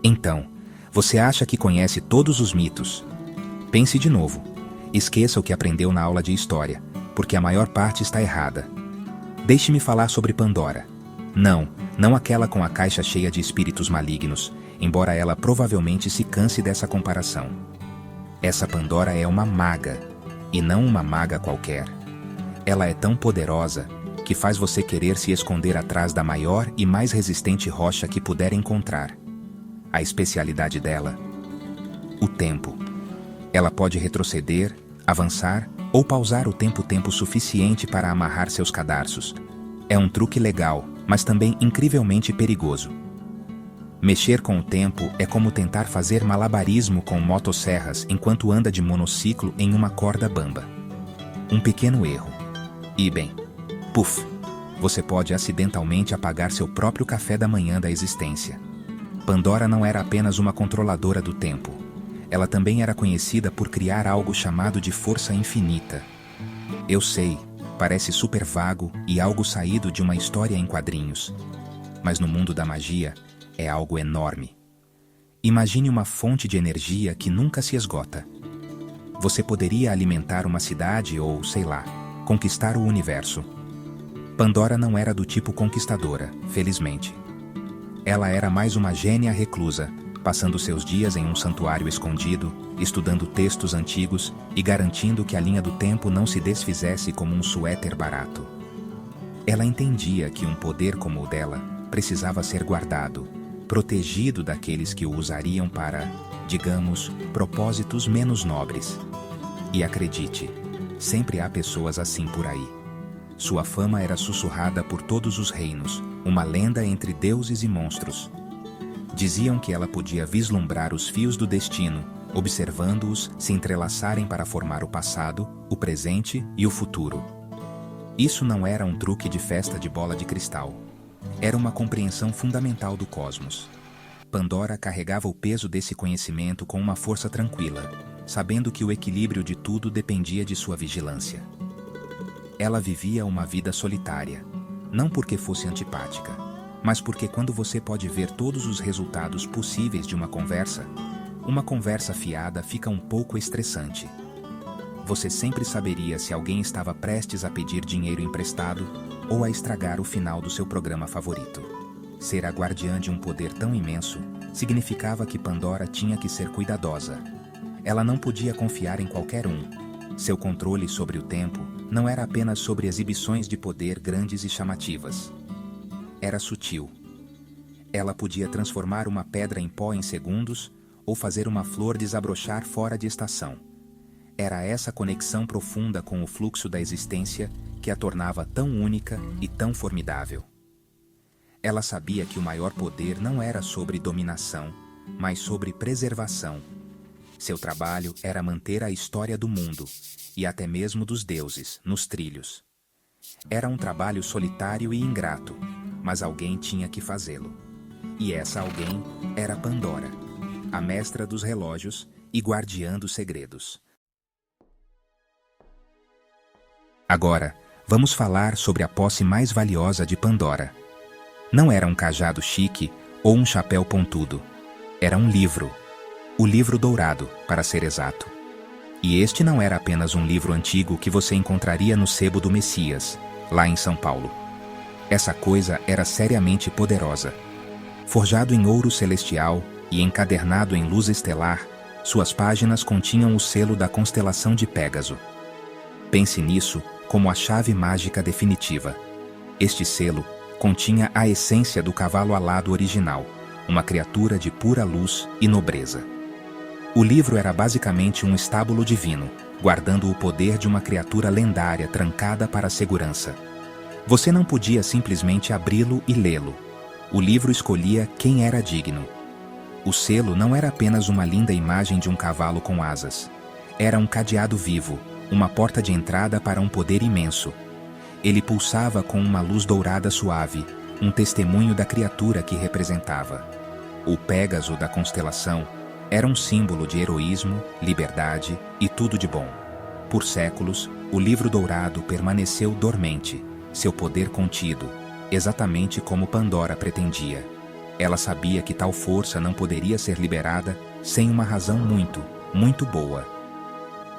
Então, você acha que conhece todos os mitos? Pense de novo. Esqueça o que aprendeu na aula de história, porque a maior parte está errada. Deixe-me falar sobre Pandora. Não aquela com a caixa cheia de espíritos malignos, embora ela provavelmente se canse dessa comparação. Essa Pandora é uma maga, e não uma maga qualquer. Ela é tão poderosa que faz você querer se esconder atrás da maior e mais resistente rocha que puder encontrar. A especialidade dela: o tempo. Ela pode retroceder, avançar ou pausar o tempo suficiente para amarrar seus cadarços. É um truque legal, mas também incrivelmente perigoso. Mexer com o tempo é como tentar fazer malabarismo com motosserras enquanto anda de monociclo em uma corda bamba. Um pequeno erro. E bem, puf, você pode acidentalmente apagar seu próprio café da manhã da existência. Pandora não era apenas uma controladora do tempo. Ela também era conhecida por criar algo chamado de força infinita. Eu sei, parece super vago e algo saído de uma história em quadrinhos. Mas no mundo da magia, é algo enorme. Imagine uma fonte de energia que nunca se esgota. Você poderia alimentar uma cidade ou, sei lá, conquistar o universo. Pandora não era do tipo conquistadora, felizmente. Ela era mais uma gênia reclusa, passando seus dias em um santuário escondido, estudando textos antigos e garantindo que a linha do tempo não se desfizesse como um suéter barato. Ela entendia que um poder como o dela precisava ser guardado, protegido daqueles que o usariam para, digamos, propósitos menos nobres. E acredite, sempre há pessoas assim por aí. Sua fama era sussurrada por todos os reinos, uma lenda entre deuses e monstros. Diziam que ela podia vislumbrar os fios do destino, observando-os se entrelaçarem para formar o passado, o presente e o futuro. Isso não era um truque de festa de bola de cristal. Era uma compreensão fundamental do cosmos. Pandora carregava o peso desse conhecimento com uma força tranquila, sabendo que o equilíbrio de tudo dependia de sua vigilância. Ela vivia uma vida solitária, não porque fosse antipática, mas porque quando você pode ver todos os resultados possíveis de uma conversa fiada fica um pouco estressante. Você sempre saberia se alguém estava prestes a pedir dinheiro emprestado ou a estragar o final do seu programa favorito. Ser a guardiã de um poder tão imenso significava que Pandora tinha que ser cuidadosa. Ela não podia confiar em qualquer um. Seu controle sobre o tempo não era apenas sobre exibições de poder grandes e chamativas. Era sutil. Ela podia transformar uma pedra em pó em segundos ou fazer uma flor desabrochar fora de estação. Era essa conexão profunda com o fluxo da existência que a tornava tão única e tão formidável. Ela sabia que o maior poder não era sobre dominação, mas sobre preservação. Seu trabalho era manter a história do mundo, e até mesmo dos deuses, nos trilhos. Era um trabalho solitário e ingrato, mas alguém tinha que fazê-lo. E essa alguém era Pandora, a mestra dos relógios e guardiã dos segredos. Agora, vamos falar sobre a posse mais valiosa de Pandora. Não era um cajado chique ou um chapéu pontudo. Era um livro. O Livro Dourado, para ser exato. E este não era apenas um livro antigo que você encontraria no Sebo do Messias, lá em São Paulo. Essa coisa era seriamente poderosa. Forjado em ouro celestial e encadernado em luz estelar, suas páginas continham o selo da constelação de Pégaso. Pense nisso como a chave mágica definitiva. Este selo continha a essência do cavalo alado original, uma criatura de pura luz e nobreza. O livro era basicamente um estábulo divino, guardando o poder de uma criatura lendária trancada para a segurança. Você não podia simplesmente abri-lo e lê-lo. O livro escolhia quem era digno. O selo não era apenas uma linda imagem de um cavalo com asas. Era um cadeado vivo, uma porta de entrada para um poder imenso. Ele pulsava com uma luz dourada suave, um testemunho da criatura que representava. O Pégaso da constelação era um símbolo de heroísmo, liberdade e tudo de bom. Por séculos, o Livro Dourado permaneceu dormente, seu poder contido, exatamente como Pandora pretendia. Ela sabia que tal força não poderia ser liberada sem uma razão muito, muito boa.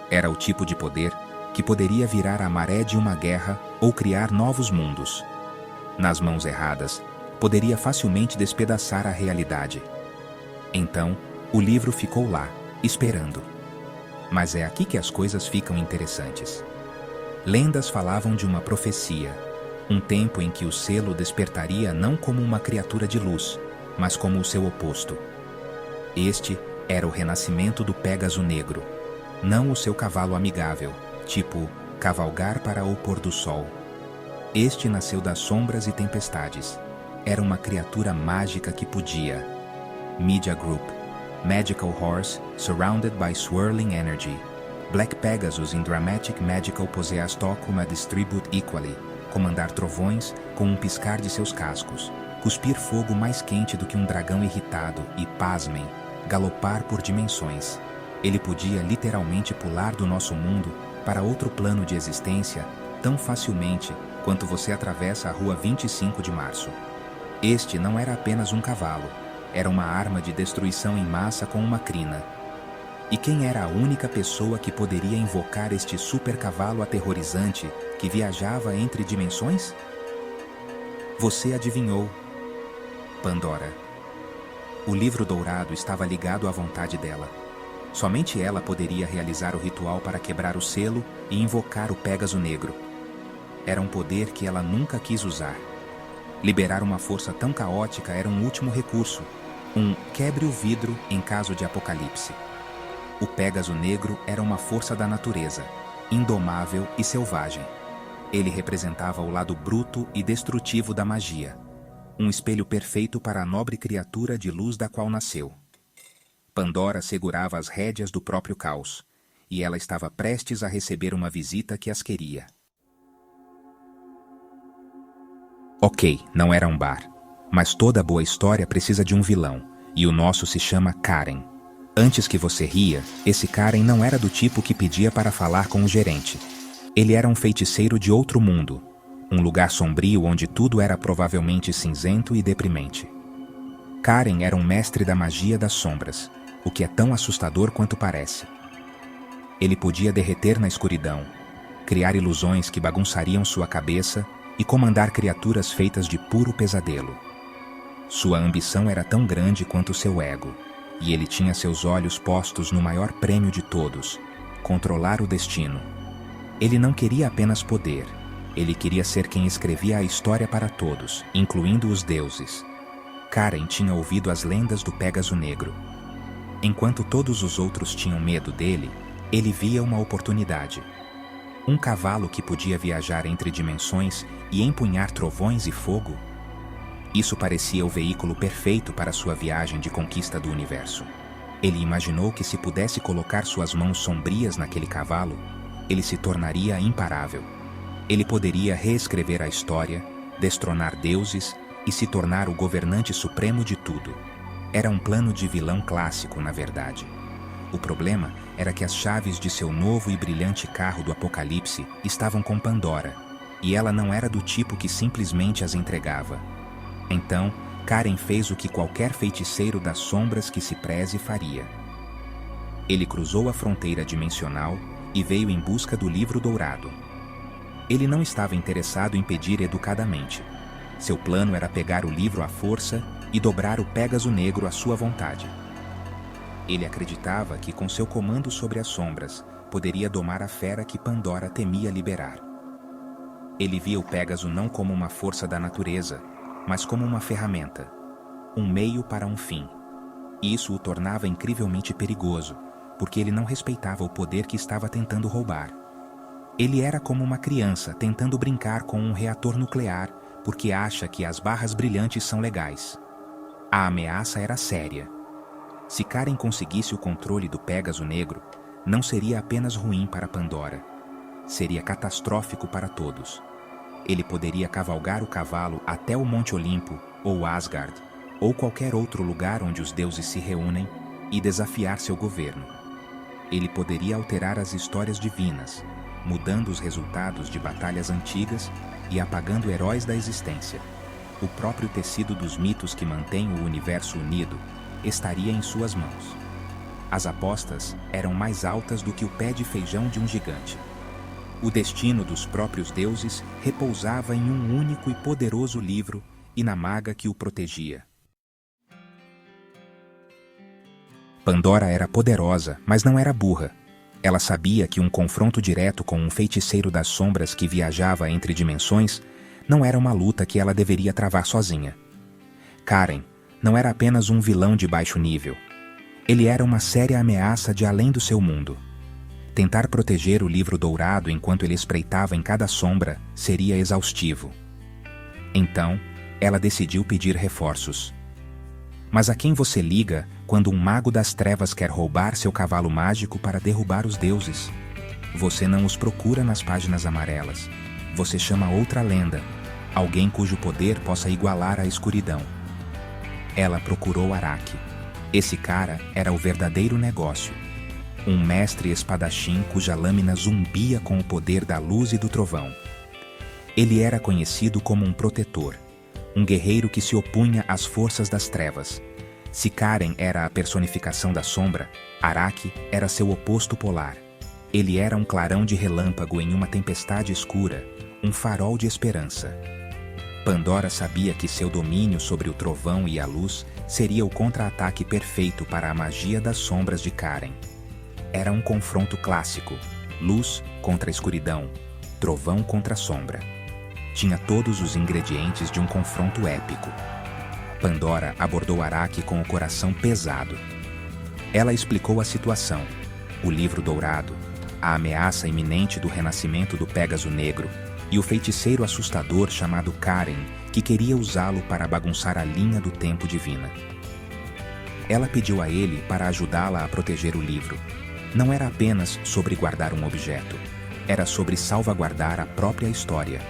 Era o tipo de poder que poderia virar a maré de uma guerra ou criar novos mundos. Nas mãos erradas, poderia facilmente despedaçar a realidade. Então, o livro ficou lá, esperando. Mas é aqui que as coisas ficam interessantes. Lendas falavam de uma profecia, um tempo em que o selo despertaria não como uma criatura de luz, mas como o seu oposto. Este era o renascimento do Pégaso Negro, não o seu cavalo amigável, tipo cavalgar para o pôr do sol. Este nasceu das sombras e tempestades. Era uma criatura mágica que podia. Media Group, Magical Horse, surrounded by swirling energy. Black Pegasus in dramatic magical possessed Tokuma distribute equally. Comandar trovões com um piscar de seus cascos. Cuspir fogo mais quente do que um dragão irritado e, pasmem, galopar por dimensões. Ele podia literalmente pular do nosso mundo para outro plano de existência tão facilmente quanto você atravessa a rua 25 de março. Este não era apenas um cavalo, era uma arma de destruição em massa com uma crina. E quem era a única pessoa que poderia invocar este super cavalo aterrorizante que viajava entre dimensões? Você adivinhou. Pandora. O livro dourado estava ligado à vontade dela. Somente ela poderia realizar o ritual para quebrar o selo e invocar o Pégaso Negro. Era um poder que ela nunca quis usar. Liberar uma força tão caótica era um último recurso, um quebre o vidro em caso de apocalipse. O Pégaso Negro era uma força da natureza, indomável e selvagem. Ele representava o lado bruto e destrutivo da magia, um espelho perfeito para a nobre criatura de luz da qual nasceu. Pandora segurava as rédeas do próprio caos, e ela estava prestes a receber uma visita que as queria. Ok, não era um bar, mas toda boa história precisa de um vilão, e o nosso se chama Karen. Antes que você ria, esse Karen não era do tipo que pedia para falar com o gerente. Ele era um feiticeiro de outro mundo, um lugar sombrio onde tudo era provavelmente cinzento e deprimente. Karen era um mestre da magia das sombras, o que é tão assustador quanto parece. Ele podia derreter na escuridão, criar ilusões que bagunçariam sua cabeça e comandar criaturas feitas de puro pesadelo. Sua ambição era tão grande quanto seu ego, e ele tinha seus olhos postos no maior prêmio de todos, controlar o destino. Ele não queria apenas poder, ele queria ser quem escrevia a história para todos, incluindo os deuses. Karen tinha ouvido as lendas do Pégaso Negro. Enquanto todos os outros tinham medo dele, ele via uma oportunidade. Um cavalo que podia viajar entre dimensões e empunhar trovões e fogo? Isso parecia o veículo perfeito para sua viagem de conquista do universo. Ele imaginou que se pudesse colocar suas mãos sombrias naquele cavalo, ele se tornaria imparável. Ele poderia reescrever a história, destronar deuses e se tornar o governante supremo de tudo. Era um plano de vilão clássico, na verdade. O problema era que as chaves de seu novo e brilhante carro do apocalipse estavam com Pandora, e ela não era do tipo que simplesmente as entregava. Então, Karen fez o que qualquer feiticeiro das sombras que se preze faria. Ele cruzou a fronteira dimensional e veio em busca do livro dourado. Ele não estava interessado em pedir educadamente. Seu plano era pegar o livro à força e dobrar o Pégaso Negro à sua vontade. Ele acreditava que com seu comando sobre as sombras, poderia domar a fera que Pandora temia liberar. Ele via o Pégaso não como uma força da natureza, mas como uma ferramenta, um meio para um fim. Isso o tornava incrivelmente perigoso, porque ele não respeitava o poder que estava tentando roubar. Ele era como uma criança tentando brincar com um reator nuclear porque acha que as barras brilhantes são legais. A ameaça era séria. Se Karen conseguisse o controle do Pégaso Negro, não seria apenas ruim para Pandora. Seria catastrófico para todos. Ele poderia cavalgar o cavalo até o Monte Olimpo, ou Asgard, ou qualquer outro lugar onde os deuses se reúnem, e desafiar seu governo. Ele poderia alterar as histórias divinas, mudando os resultados de batalhas antigas e apagando heróis da existência. o próprio tecido dos mitos que mantém o universo unido, estaria em suas mãos. As apostas eram mais altas do que o pé de feijão de um gigante. O destino dos próprios deuses repousava em um único e poderoso livro e na maga que o protegia. Pandora era poderosa, mas não era burra. Ela sabia que um confronto direto com um feiticeiro das sombras que viajava entre dimensões não era uma luta que ela deveria travar sozinha. Karen não era apenas um vilão de baixo nível. Ele era uma séria ameaça de além do seu mundo. Tentar proteger o livro dourado enquanto ele espreitava em cada sombra seria exaustivo. Então, ela decidiu pedir reforços. Mas a quem você liga quando um mago das trevas quer roubar seu cavalo mágico para derrubar os deuses? Você não os procura nas páginas amarelas. Você chama outra lenda, alguém cujo poder possa igualar a escuridão. Ela procurou Araki. Esse cara era o verdadeiro negócio. Um mestre espadachim cuja lâmina zumbia com o poder da luz e do trovão. Ele era conhecido como um protetor, um guerreiro que se opunha às forças das trevas. Se Karen era a personificação da sombra, Araki era seu oposto polar. Ele era um clarão de relâmpago em uma tempestade escura, um farol de esperança. Pandora sabia que seu domínio sobre o trovão e a luz seria o contra-ataque perfeito para a magia das sombras de Karen. Era um confronto clássico, luz contra escuridão, trovão contra sombra. Tinha todos os ingredientes de um confronto épico. Pandora abordou Araki com o coração pesado. Ela explicou a situação, o livro dourado, a ameaça iminente do renascimento do Pégaso Negro e o feiticeiro assustador chamado Karen, que queria usá-lo para bagunçar a linha do tempo divina. Ela pediu a ele para ajudá-la a proteger o livro. Não era apenas sobre guardar um objeto, era sobre salvaguardar a própria história.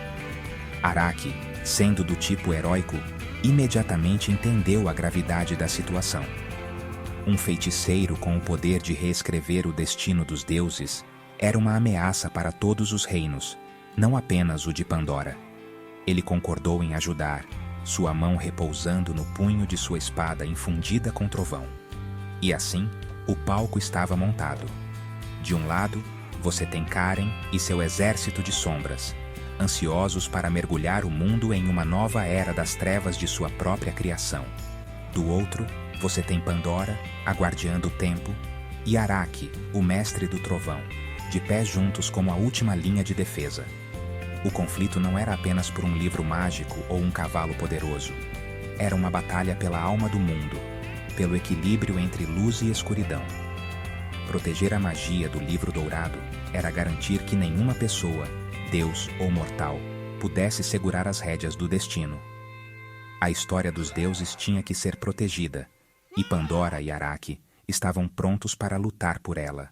Araki, sendo do tipo heróico, imediatamente entendeu a gravidade da situação. Um feiticeiro com o poder de reescrever o destino dos deuses era uma ameaça para todos os reinos, não apenas o de Pandora. Ele concordou em ajudar, sua mão repousando no punho de sua espada infundida com trovão. E assim, o palco estava montado. De um lado, você tem Karen e seu exército de sombras, ansiosos para mergulhar o mundo em uma nova era das trevas de sua própria criação. Do outro, você tem Pandora, a guardiã do tempo, e Araki, o mestre do trovão, de pés juntos como a última linha de defesa. O conflito não era apenas por um livro mágico ou um cavalo poderoso. Era uma batalha pela alma do mundo, pelo equilíbrio entre luz e escuridão. Proteger a magia do livro dourado era garantir que nenhuma pessoa, deus ou mortal, pudesse segurar as rédeas do destino. A história dos deuses tinha que ser protegida, e Pandora e Araki estavam prontos para lutar por ela.